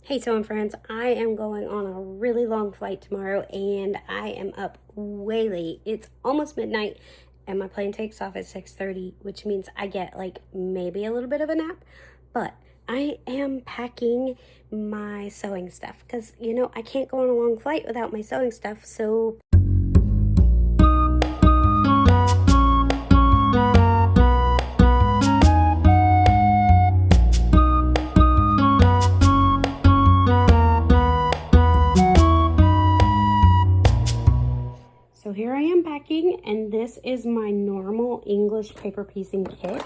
Hey sewing friends, I am going on a really long flight tomorrow and I am up way late. It's almost midnight and my plane takes off at 6:30, which means I get like maybe a little bit of a nap, but I am packing my sewing stuff because I can't go on a long flight without my sewing stuff. So here I am packing, and this is my normal English paper piecing kit.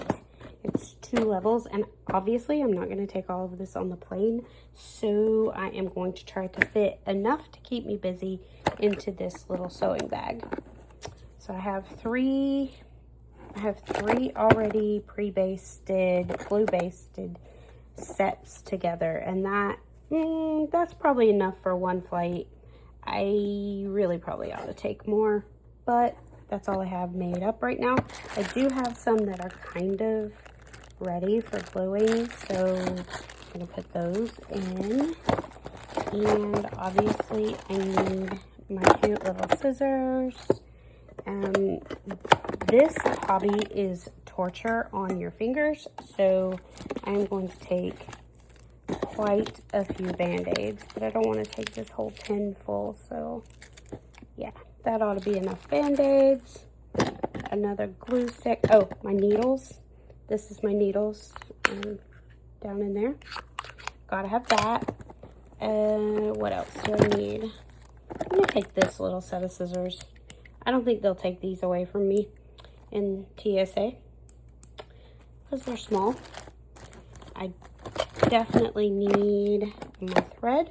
It's 2 levels, and obviously I'm not going to take all of this on the plane, so I am going to try to fit enough to keep me busy into this little sewing bag. So I have three already pre-basted, glue-basted sets together, and that's probably enough for one flight. I really probably ought to take more, but that's all I have made up right now. I do have some that are kind of ready for gluing, so I'm going to put those in. And obviously I need my cute little scissors. This hobby is torture on your fingers, so I'm going to take quite a few band-aids, but I don't want to take this whole tin full, so yeah, that ought to be enough band-aids. Another glue stick. Oh, my needles. This is my needles down in there. Gotta have that. What else do I need? I'm gonna take this little set of scissors. I don't think they'll take these away from me in TSA because they're small. I definitely need my thread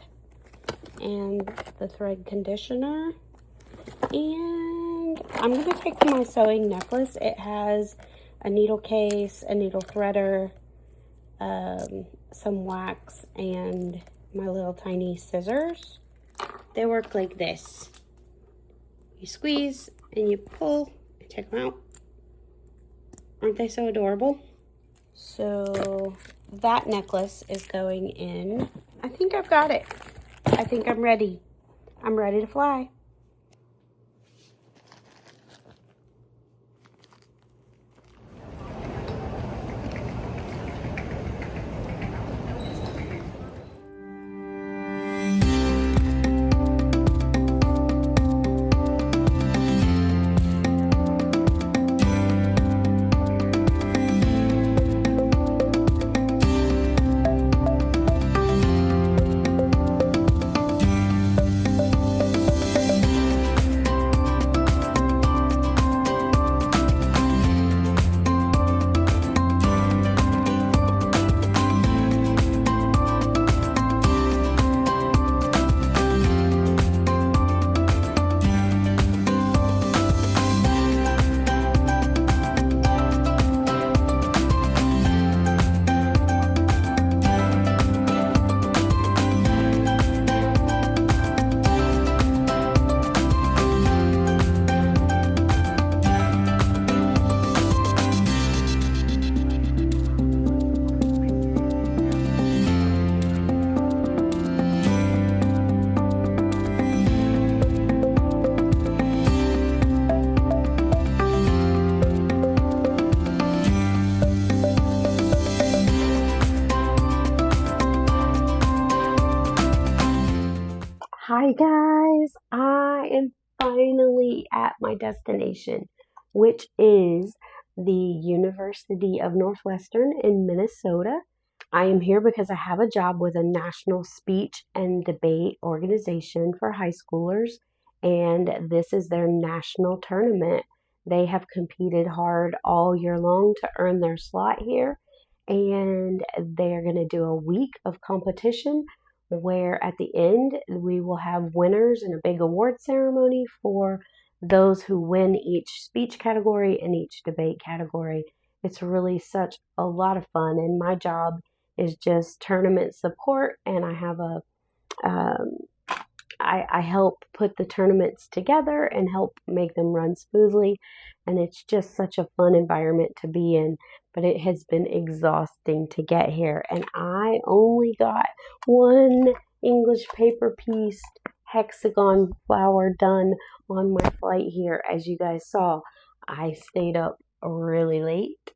and the thread conditioner, and I'm going to take my sewing necklace. It has a needle case, a needle threader, some wax, and my little tiny scissors. They work like this. You squeeze and you pull and take them out. Aren't they so adorable? So that necklace is going in. I think I've got it. I think I'm ready. I'm ready to fly. Hi guys, I am finally at my destination, which is the University of Northwestern in Minnesota. I am here because I have a job with a national speech and debate organization for high schoolers, and this is their national tournament. They have competed hard all year long to earn their slot here, and they're going to do a week of competition where at the end we will have winners and a big award ceremony for those who win each speech category and each debate category. It's really such a lot of fun, and my job is just tournament support, and I have I help put the tournaments together and help make them run smoothly, and it's just such a fun environment to be in, but it has been exhausting to get here, and I only got one English paper piece hexagon flower done on my flight here. As you guys saw, I stayed up really late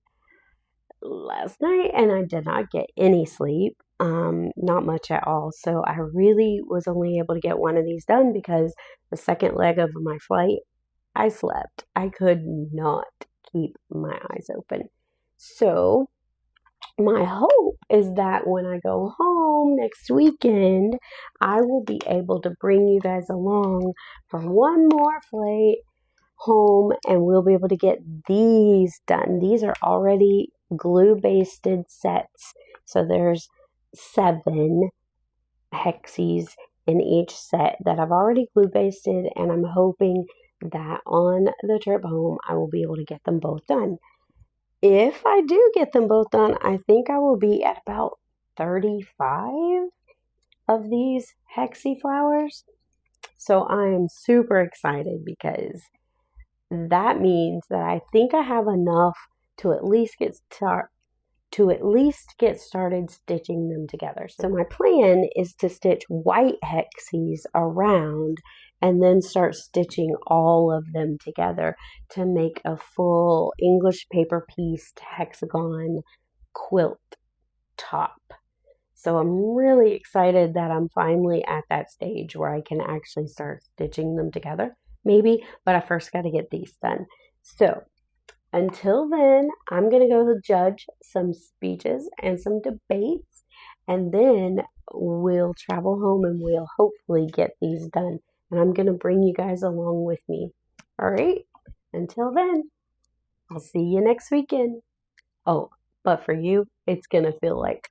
last night and I did not get any sleep, not much at all. So I really was only able to get one of these done because the second leg of my flight, I slept. I could not keep my eyes open. So my hope is that when I go home next weekend, I will be able to bring you guys along for one more flight home and we'll be able to get these done. These are already glue basted sets. So there's 7 Hexies in each set that I've already glue basted, and I'm hoping that on the trip home I will be able to get them both done. If I do get them both done, I think I will be at about 35 of these hexie flowers. So I am super excited because that means that I think I have enough to at least get started stitching them together. So my plan is to stitch white hexies around and then start stitching all of them together to make a full English paper pieced hexagon quilt top. So I'm really excited that I'm finally at that stage where I can actually start stitching them together. Maybe, but I first got to get these done. So until then, I'm going to go to judge some speeches and some debates, and then we'll travel home and we'll hopefully get these done. And I'm going to bring you guys along with me. All right? Until then, I'll see you next weekend. Oh, but for you, it's going to feel like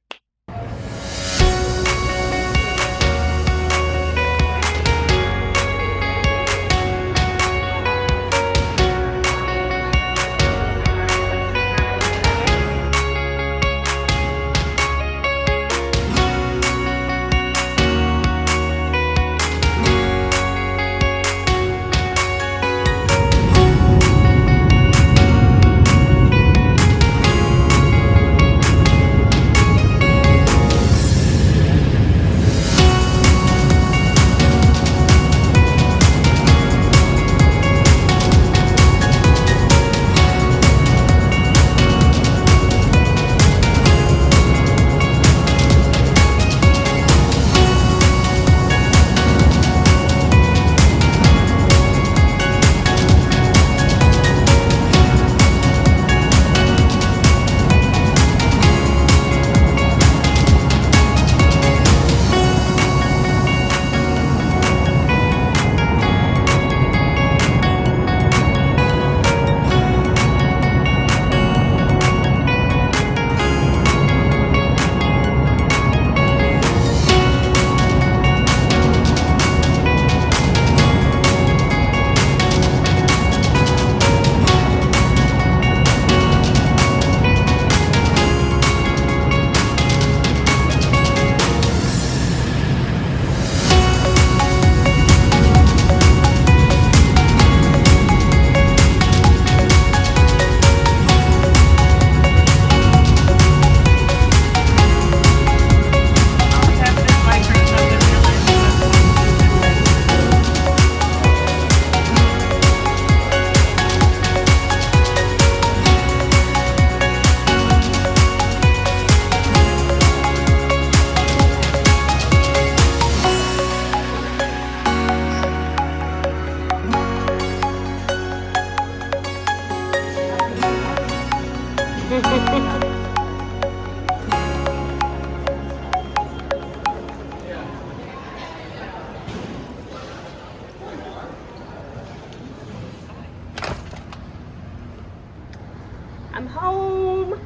I'm home.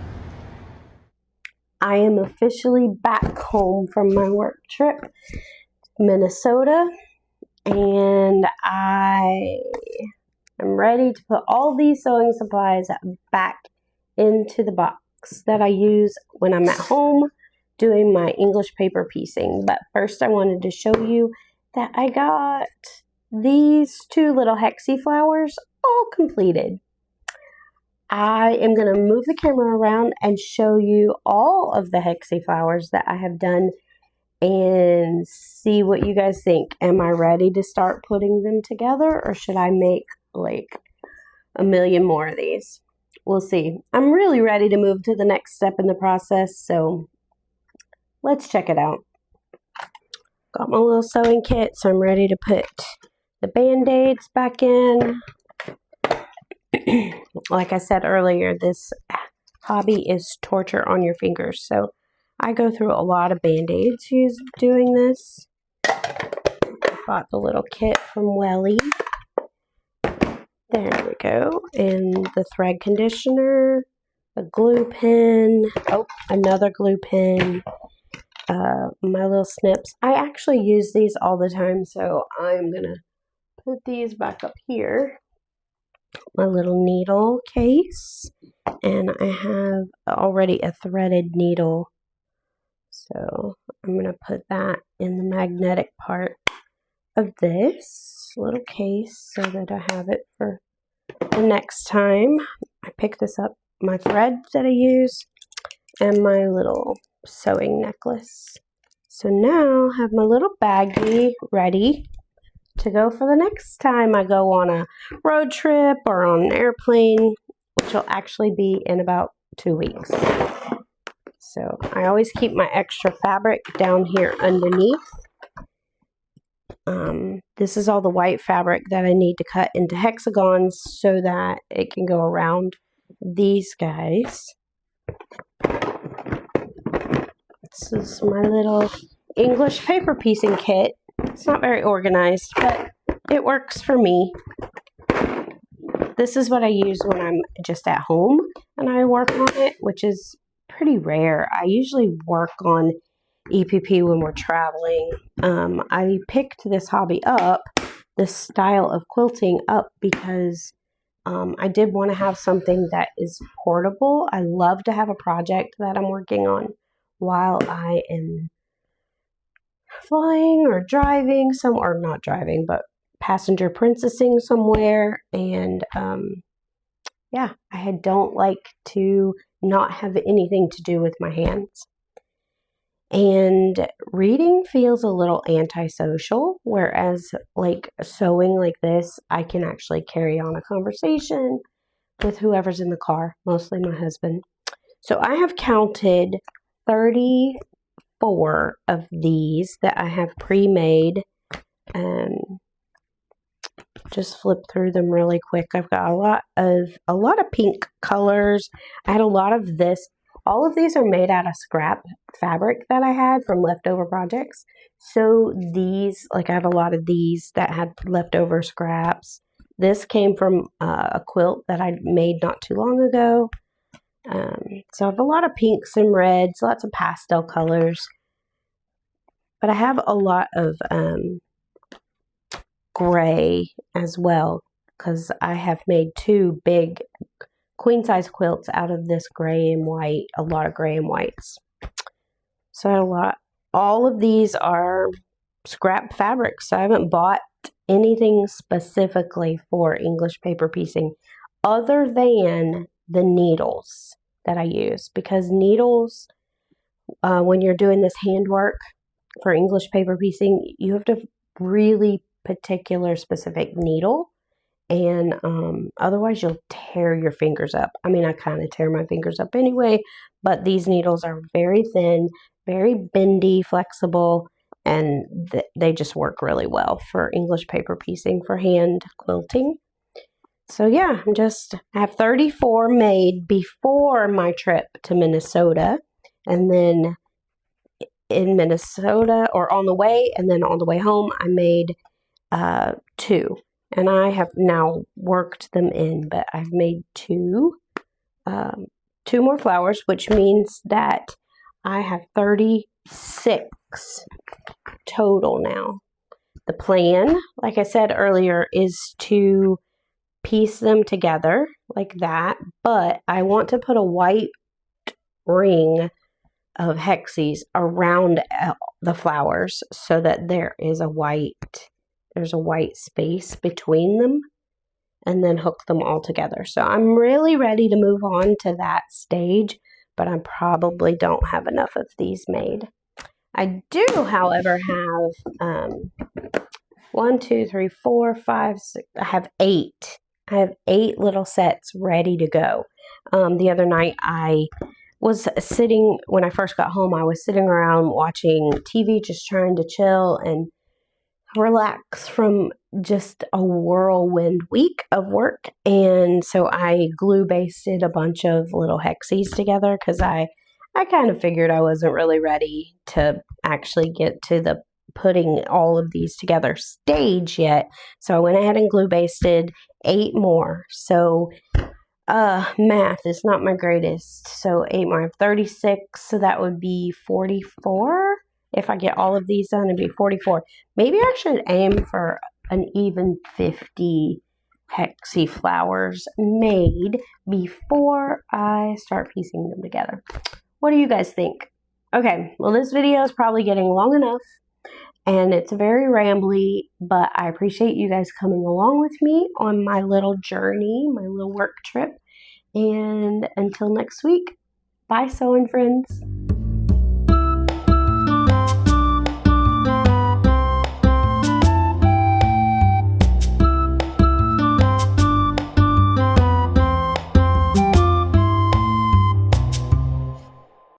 I am officially back home from my work trip, Minnesota, and I am ready to put all these sewing supplies back into the box that I use when I'm at home doing my English paper piecing. But first I wanted to show you that I got these 2 little hexie flowers all completed. I am going to move the camera around and show you all of the hexie flowers that I have done and see what you guys think. Am I ready to start putting them together, or should I make like a million more of these? We'll see. I'm really ready to move to the next step in the process, so let's check it out. Got my little sewing kit, so I'm ready to put the Band-Aids back in. Like I said earlier, this hobby is torture on your fingers, so I go through a lot of Band-Aids doing this. Bought the little kit from Welly. There we go. And the thread conditioner, a glue pen, oh, another glue pen, my little snips. I actually use these all the time, so I'm going to put these back up here. My little needle case, and I have already a threaded needle, so I'm going to put that in the magnetic part of this little case so that I have it for the next time. I pick this up, my thread that I use, and my little sewing necklace. So now I have my little baggie ready to go for the next time I go on a road trip or on an airplane, which will actually be in about 2 weeks. So I always keep my extra fabric down here underneath. This is all the white fabric that I need to cut into hexagons so that it can go around these guys. This is my little English paper piecing kit. It's not very organized, but it works for me. This is what I use when I'm just at home and I work on it, which is pretty rare. I usually work on EPP when we're traveling. I picked this hobby up, this style of quilting up, because I did want to have something that is portable. I love to have a project that I'm working on while I am flying or driving or not driving, but passenger princessing somewhere. And yeah, I don't like to not have anything to do with my hands. And reading feels a little antisocial, whereas like sewing like this, I can actually carry on a conversation with whoever's in the car, mostly my husband. So I have counted 34 of these that I have pre-made. Just flip through them really quick. I've got a lot of pink colors. I had a lot of this. All of these are made out of scrap fabric that I had from leftover projects. So these, like I have a lot of these that had leftover scraps. This came from a quilt that I made not too long ago. So I have a lot of pinks and reds, lots of pastel colors. But I have a lot of gray as well, because I have made 2 big queen size quilts out of this gray and white, a lot of gray and whites. So all of these are scrap fabrics. So I haven't bought anything specifically for English paper piecing other than the needles that I use, because needles, when you're doing this handwork for English paper piecing, you have to really particular specific needle, and otherwise you'll tear your fingers up. I mean, I kind of tear my fingers up anyway, but these needles are very thin, very bendy, flexible, and they just work really well for English paper piecing for hand quilting. So yeah, I have 34 made before my trip to Minnesota, and then in Minnesota, or on the way, and then on the way home, I made 2. And I have now worked them in, but I've made 2 more flowers, which means that I have 36 total now. The plan, like I said earlier, is to piece them together like that, but I want to put a white ring of Hexies around the flowers so that there's a white space between them, and then hook them all together. So I'm really ready to move on to that stage, but I probably don't have enough of these made. I do, however, have 1, 2, 3, 4, 5, 6. I have 8. I have 8 little sets ready to go. The other night I was sitting, when I first got home, I was sitting around watching TV, just trying to chill and relax from just a whirlwind week of work. And so I glue basted a bunch of little hexies together because I kind of figured I wasn't really ready to actually get to the putting all of these together stage yet. So I went ahead and glue basted 8 more. So math is not my greatest. So 8 more, I have 36. So that would be 44. If I get all of these done, it'd be 44. Maybe I should aim for an even 50 hexie flowers made before I start piecing them together. What do you guys think? Okay, well, this video is probably getting long enough and it's very rambly, but I appreciate you guys coming along with me on my little journey, my little work trip. And until next week, bye, sewing friends.